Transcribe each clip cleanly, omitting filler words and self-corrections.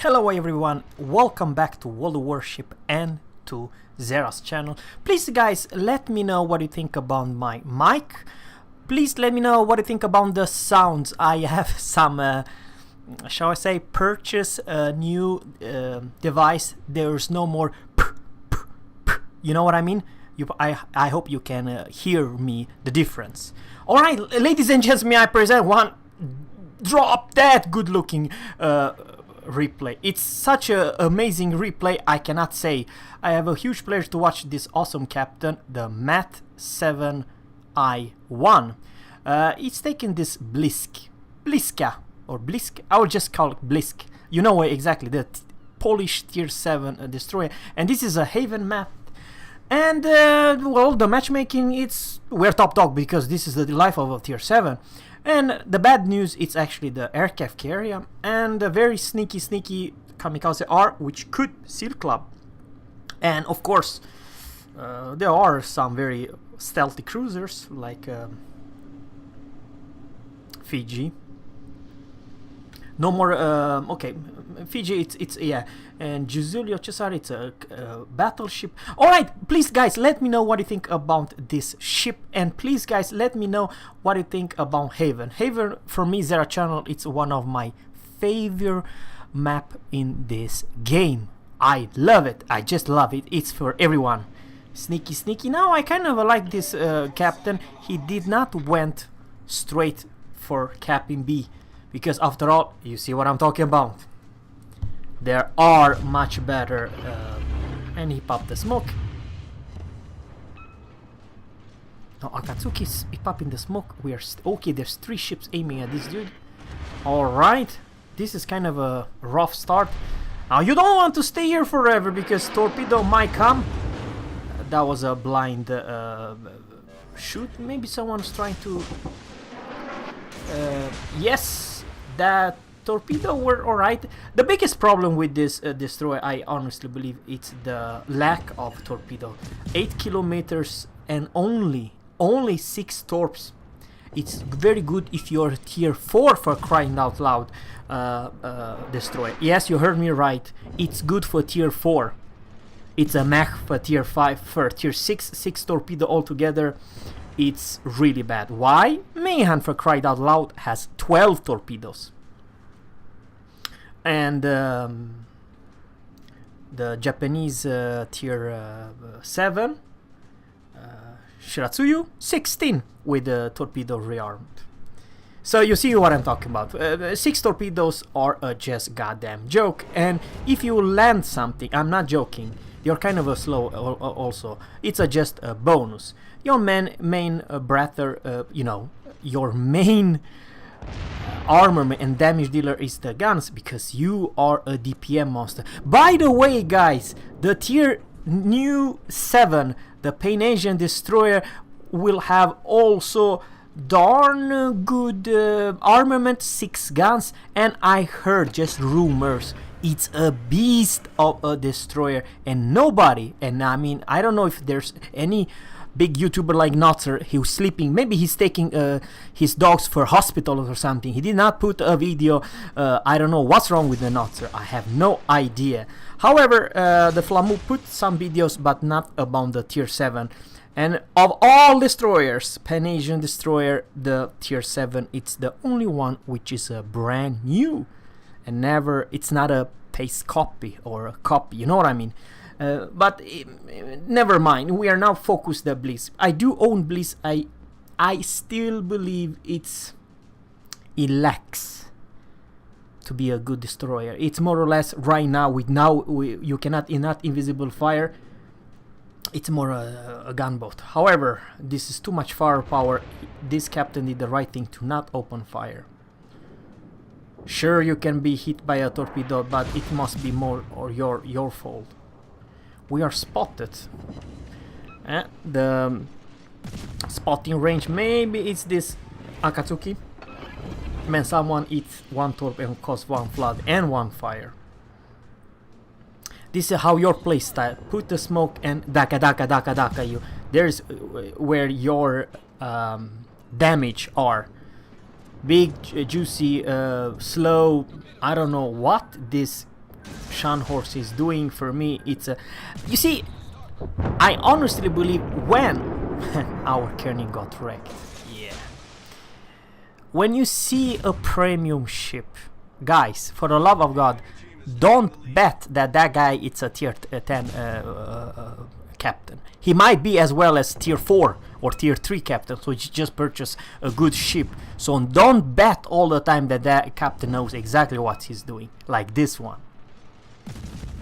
Hello everyone, welcome back to World of Warship and to Zerra's channel. Please guys, let me know what you think about my mic. Please let me know what you think about the sounds. I have some, shall I say, purchase a new device. There's no more you know what I mean? I hope you can hear me, the difference. Alright, ladies and gentlemen, I present one drop dead good looking replay. It's such an amazing replay, I cannot say. I have a huge pleasure to watch this awesome captain, the Mat 7 I1. It's taken this Bliska, I will just call it Blisk. You know exactly, the Polish tier 7 destroyer. And this is a Haven map. And well, the matchmaking, we're top dog because this is the life of a tier 7. And the bad news, it's actually the aircraft carrier and the very sneaky Kamikaze R, which could seal club. And of course, there are some very stealthy cruisers like Fiji. No more, okay, Fiji, it's yeah, and Giulio Cesare, it's a battleship. Alright, please guys, let me know what you think about this ship, and please guys, let me know what you think about Haven. Haven, for me, Zerra channel, it's one of my favorite map in this game. I love it, I just love it, it's for everyone. Sneaky, now I kind of like this captain. He did not went straight for Captain B. Because after all, you see what I'm talking about. There are much better. And he popped the smoke. Now Akatsuki's popping the smoke. We are okay. There's 3 ships aiming at this dude. All right, this is kind of a rough start. Now you don't want to stay here forever because torpedo might come. That was a blind shoot. Maybe someone's trying to. Yes. That torpedo were alright. The biggest problem with this destroyer, I honestly believe, it's the lack of torpedo. 8 kilometers and only 6 torps. It's very good if you're tier 4 for crying out loud destroyer. Yes, you heard me right. It's good for tier 4. It's a mech for tier 5. For tier 6 torpedo altogether. It's really bad. Why? Mayhan, for cried out loud, has 12 torpedoes. And the Japanese tier 7, Shiratsuyu, 16 with the torpedo rearmed. So you see what I'm talking about. 6 torpedoes are just goddamn joke. And if you land something, I'm not joking, you're kind of a slow also. It's just a bonus. Your main breather, you know, your main armor and damage dealer is the guns because you are a DPM monster. By the way, guys, the tier new 7, the Pan-Asian destroyer, will have also darn good armament, 6 guns, and I heard just rumors. It's a beast of a destroyer, and nobody, and I mean, I don't know if there's any big YouTuber like Notzer, he was sleeping, maybe he's taking his dogs for hospital or something. He did not put a video. I don't know what's wrong with the Notzer, I have no idea. However, the Flamu put some videos, but not about the tier 7. And of all destroyers, Pan-Asian destroyer, the tier 7, it's the only one which is brand new. And never, it's not a paste copy or a copy, you know what I mean. But never mind, we are now focused on Bliss. I do own Bliss. I still believe it lacks to be a good destroyer. It's more or less right now with you cannot invisible fire. It's more a gunboat. However, this is too much firepower. This captain did the right thing to not open fire. Sure, you can be hit by a torpedo, but it must be more or your fault. We are spotted. The spotting range, maybe it's this Akatsuki. Man, someone eats 1 torp and cause 1 flood and 1 fire. This is how your play style. Put the smoke and daka you. There's where your damage are. Big, juicy, slow, I don't know what this Scharnhorst is doing for me, it's a... You see, I honestly believe when our Koenig got wrecked. Yeah. When you see a premium ship, guys, for the love of God, don't bet that that guy it's a tier 10 captain. He might be as well as tier 4 or tier 3 captain, so you just purchase a good ship. So don't bet all the time that that captain knows exactly what he's doing, like this one.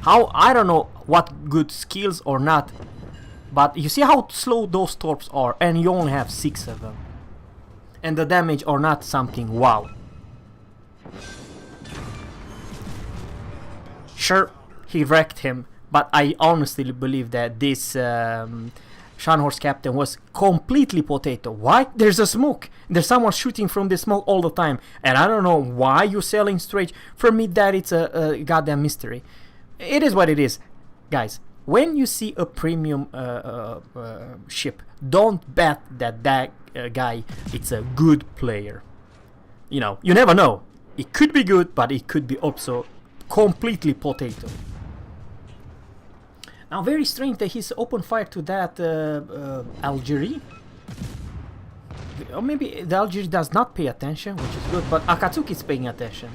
How, I don't know what good skills or not, but you see how slow those torps are, and you only have 6 of them. And the damage are not something wow. Sure, he wrecked him, but I honestly believe that this Scharnhorst captain was completely potato. Why? There's a smoke. There's someone shooting from the smoke all the time, and I don't know why you're selling straight. For me, that it's a goddamn mystery. It is what it is, guys. When you see a premium ship, don't bet that that guy it's a good player. You know, you never know. It could be good, but it could be also completely potato. Now, very strange that he's open fire to that Algeria. Or maybe the Algeria does not pay attention, which is good, but Akatsuki is paying attention.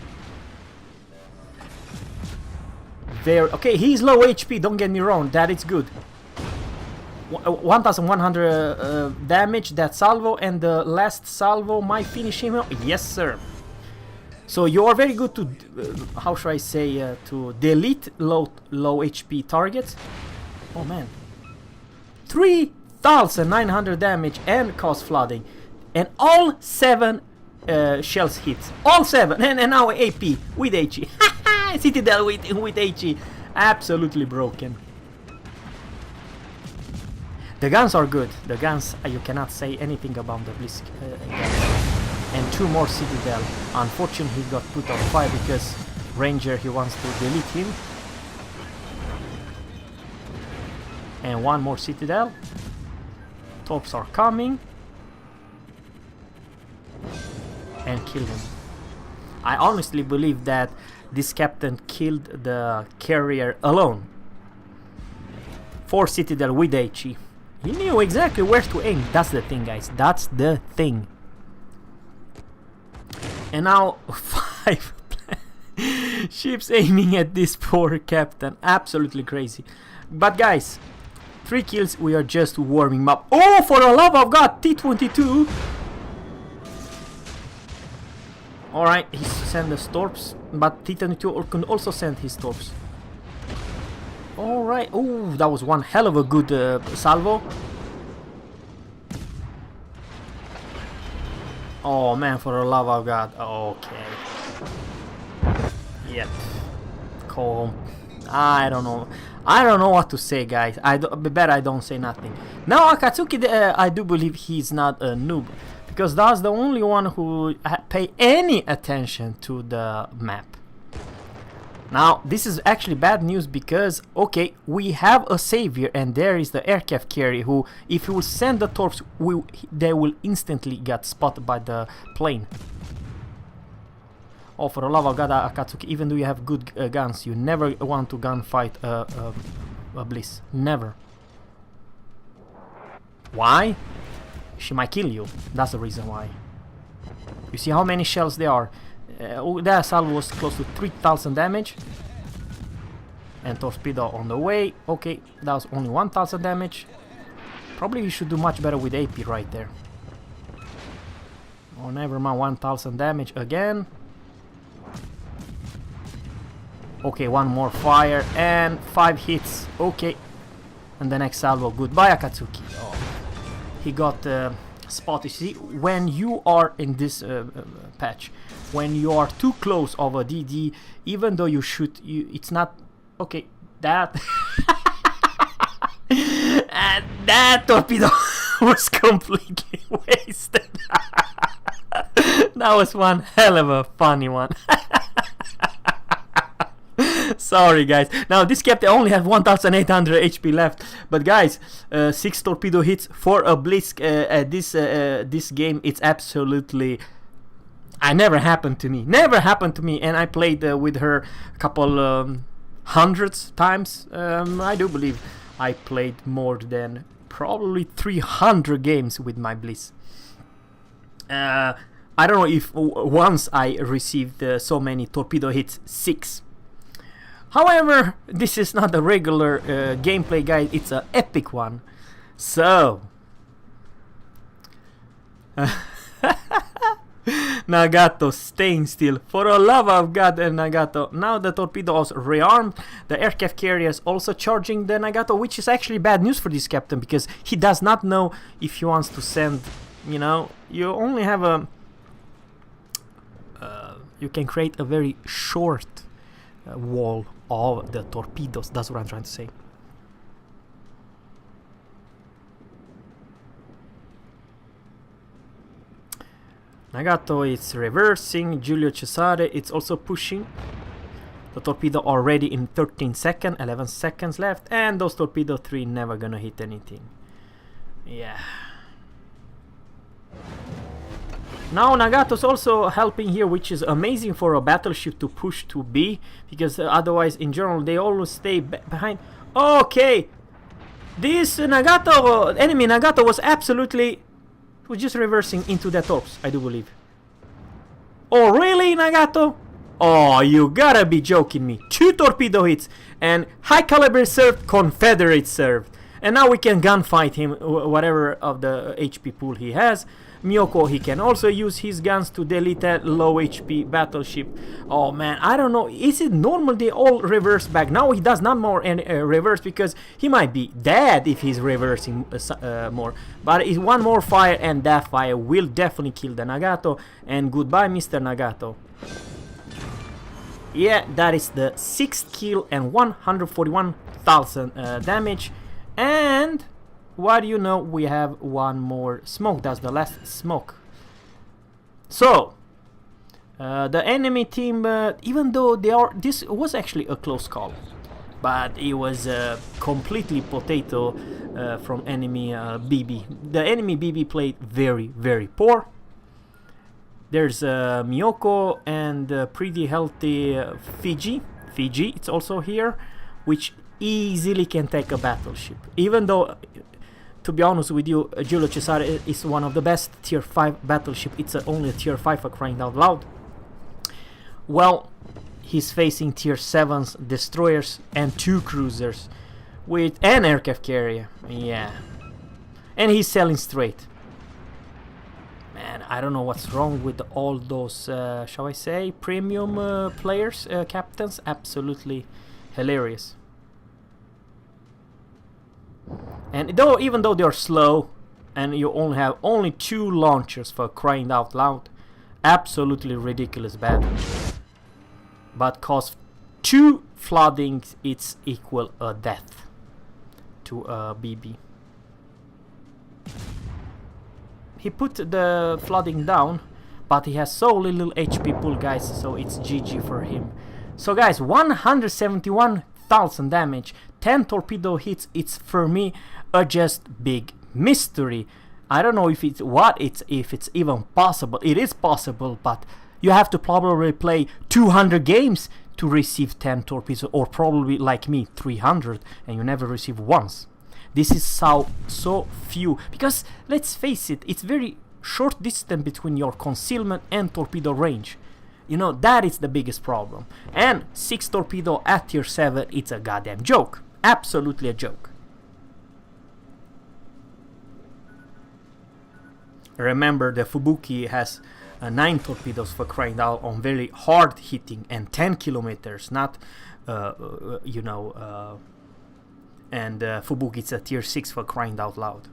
Very okay, he's low HP, don't get me wrong, that is good. 1100 damage, that salvo, and the last salvo might finish him. Yes, sir. So you are very good to, how should I say, to delete low HP targets. Oh man. 3900 damage and cause flooding. And all 7 shells hits. All 7. And now AP with HE. Citadel with HE. Absolutely broken. The guns are good. The guns, you cannot say anything about the Blisk and 2 more Citadel. Unfortunately, he got put on fire because Ranger, he wants to delete him. And 1 more Citadel. Torps are coming. And kill him. I honestly believe that this captain killed the carrier alone. 4 Citadel with HE. He knew exactly where to aim. That's the thing, guys. That's the thing. And now 5 ships aiming at this poor captain. Absolutely crazy. But guys, 3 kills. We are just warming up. Oh, for the love of God, T-22. Alright, he sent the torps, but T-22 can also send his torps. Alright, oh, that was one hell of a good salvo. Oh man, for the love of God. Okay. Yep. Calm. I don't know. I don't know what to say, guys. Bet I don't say nothing. Now Akatsuki, I do believe he's not a noob, because that's the only one who pay any attention to the map. Now, this is actually bad news because, okay, we have a savior, and there is the aircraft carrier who, if he will send the torps, they will instantly get spotted by the plane. Oh, for the love of God, Akatsuki, even though you have good guns, you never want to gunfight a Bliss. Never. Why? She might kill you. That's the reason why. You see how many shells there are. That salvo was close to 3000 damage. And torpedo on the way. Okay, that was only 1000 damage. Probably you should do much better with AP right there. Oh, never mind, 1000 damage again. Okay, 1 more fire and 5 hits. Okay. And the next salvo. Goodbye, Akatsuki. Oh. He got spotted. See, when you are in this patch, when you are too close of a DD, even though you shoot, it's not okay. That and that torpedo was completely wasted. That was one hell of a funny one. Sorry, guys. Now this captain only has 1800 HP left, but guys, 6 torpedo hits for a Blisk this game. It's absolutely, never happened to me. Never happened to me. And I played with her a couple hundreds times. I do believe I played more than probably 300 games with my Bliss. I don't know if once I received so many torpedo hits, 6. However, this is not a regular gameplay guide, it's an epic one. So Nagato staying still. For the love of God, Nagato. Now the torpedo is rearmed. The aircraft carrier is also charging the Nagato, which is actually bad news for this captain because he does not know if he wants to send, you know, you only have a you can create a very short wall of the torpedoes. That's what I'm trying to say. Nagato is reversing. Giulio Cesare it's also pushing. The torpedo already in 13 seconds, 11 seconds left, and those torpedo 3 never gonna hit anything. Yeah. Now Nagato's also helping here, which is amazing for a battleship to push to B, because otherwise in general they always stay behind. Okay, this Nagato, enemy Nagato was absolutely, was just reversing into the torps, I do believe. Oh really, Nagato? Oh, you gotta be joking me. 2 torpedo hits and high caliber served, Confederate served. And now we can gunfight him, whatever of the HP pool he has. Miyoko, he can also use his guns to delete that low HP battleship. Oh man, I don't know, is it normal they all reverse back? Now he does not more reverse because he might be dead if he's reversing more. But it's one more fire and that fire will definitely kill the Nagato. And goodbye Mr. Nagato. Yeah, that is the 6th kill and 141,000 damage. And what do you know, we have one more smoke. That's the last smoke. So the enemy team, even though they are, this was actually a close call, but it was completely potato from enemy BB. The enemy BB played very poor. There's Miyoko and pretty healthy Fiji. It's also here, which easily can take a battleship. Even though, to be honest with you, Giulio Cesare is one of the best tier 5 battleship. It's only a tier 5 for crying out loud. Well, he's facing tier 7s, destroyers, and 2 cruisers with an aircraft carrier. Yeah, and he's selling straight. Man, I don't know what's wrong with all those, shall I say, premium players, captains. Absolutely hilarious. And though, even though they're slow, and you only have 2 launchers for crying out loud, absolutely ridiculous bad. But cause 2 floodings, it's equal a death to a BB. He put the flooding down, but he has so little HP pool, guys, so it's GG for him. So guys, 171,000 damage, 10 torpedo hits. It's for me a just big mystery. I don't know if it's if it's even possible. It is possible, but you have to probably play 200 games to receive 10 torpedoes, or probably like me 300, and you never receive once. This is so few, because let's face it, it's very short distance between your concealment and torpedo range. You know, that is the biggest problem. And 6 torpedo at tier 7, it's a goddamn joke. Absolutely a joke. Remember, the Fubuki has 9 torpedoes for crying out on very hard hitting and 10 kilometers, not you know, and Fubuki is a tier 6 for crying out loud.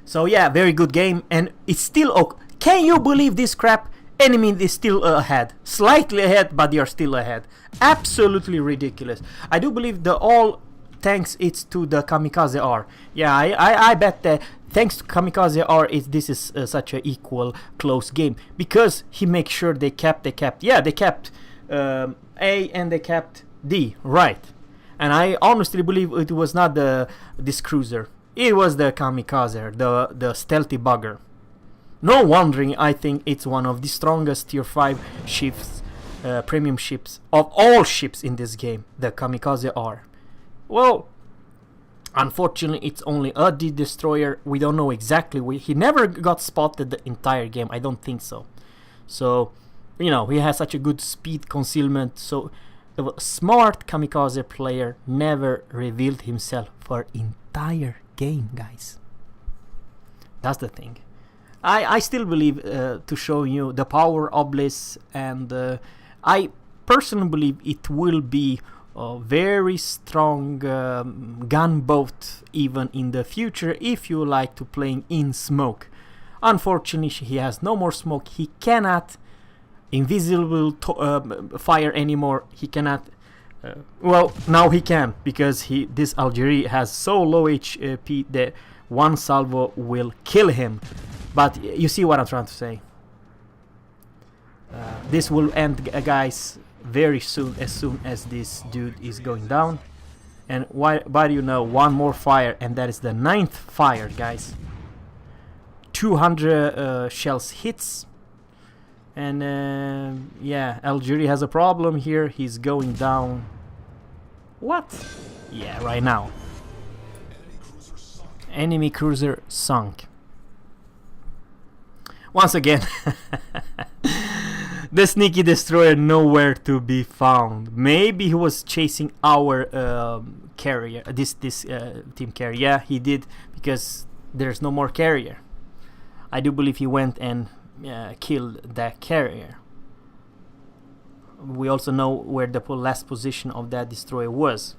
So yeah, very good game, and it's still okay. Can you believe this crap? Enemy is still ahead, slightly ahead, but they are still ahead. Absolutely ridiculous. I do believe the all thanks it's to the Kamikaze R. Yeah, I bet that thanks to Kamikaze R, this is such a equal close game, because he makes sure they kept A and they kept D, right. And I honestly believe it was not this cruiser. It was the Kamikaze, the stealthy bugger. No wondering, I think it's one of the strongest tier 5 ships premium ships of all ships in this game, the kamikaze are. Well, unfortunately, it's only a destroyer. We don't know exactly. He never got spotted the entire game. I don't think so. So, you know, he has such a good speed concealment. So, the smart kamikaze player never revealed himself for entire game, guys. That's the thing. I still believe, to show you the power of Bliss, and I personally believe it will be a very strong gunboat even in the future if you like to playing in smoke. Unfortunately, he has no more smoke. He cannot invisible fire anymore. He cannot. Well, now he can, because this Algeria has so low HP that one salvo will kill him. But you see what I'm trying to say. This will end, guys, very soon as this dude is going down. And why do you know, one more fire, and that is the 9th fire, guys. 200 shells hits. And yeah, Algeria has a problem here. He's going down. What? Yeah, right now. Enemy cruiser sunk. Once again, the sneaky destroyer nowhere to be found. Maybe he was chasing our carrier, this team carrier. Yeah, he did, because there's no more carrier. I do believe he went and killed that carrier. We also know where the last position of that destroyer was.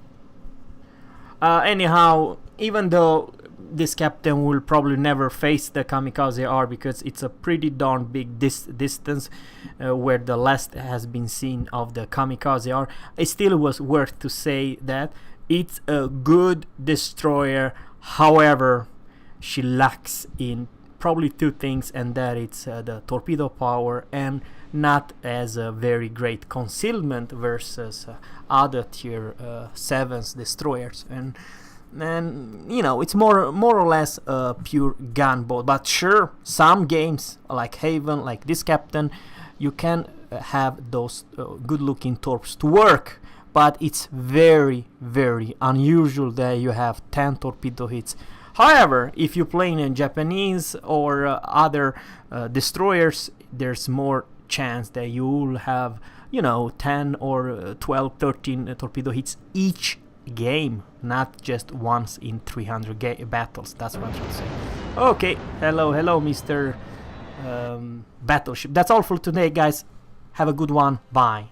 Anyhow, even though this captain will probably never face the kamikaze R, because it's a pretty darn big distance where the last has been seen of the kamikaze R, it still was worth to say that it's a good destroyer. However, she lacks in probably two things, and that it's the torpedo power and not as a very great concealment versus other tier 7s destroyers. And you know, it's more or less a pure gunboat. But sure, some games like Haven, like this captain, you can have those good looking torps to work, but it's very unusual that you have 10 torpedo hits. However, if you're playing in Japanese or other destroyers, there's more chance that you'll have, you know, 10 or 12, 13 torpedo hits each game, not just once in 300 battles. That's what I'm trying to say. Okay, hello Mr. Battleship. That's all for today, guys. Have a good one. Bye.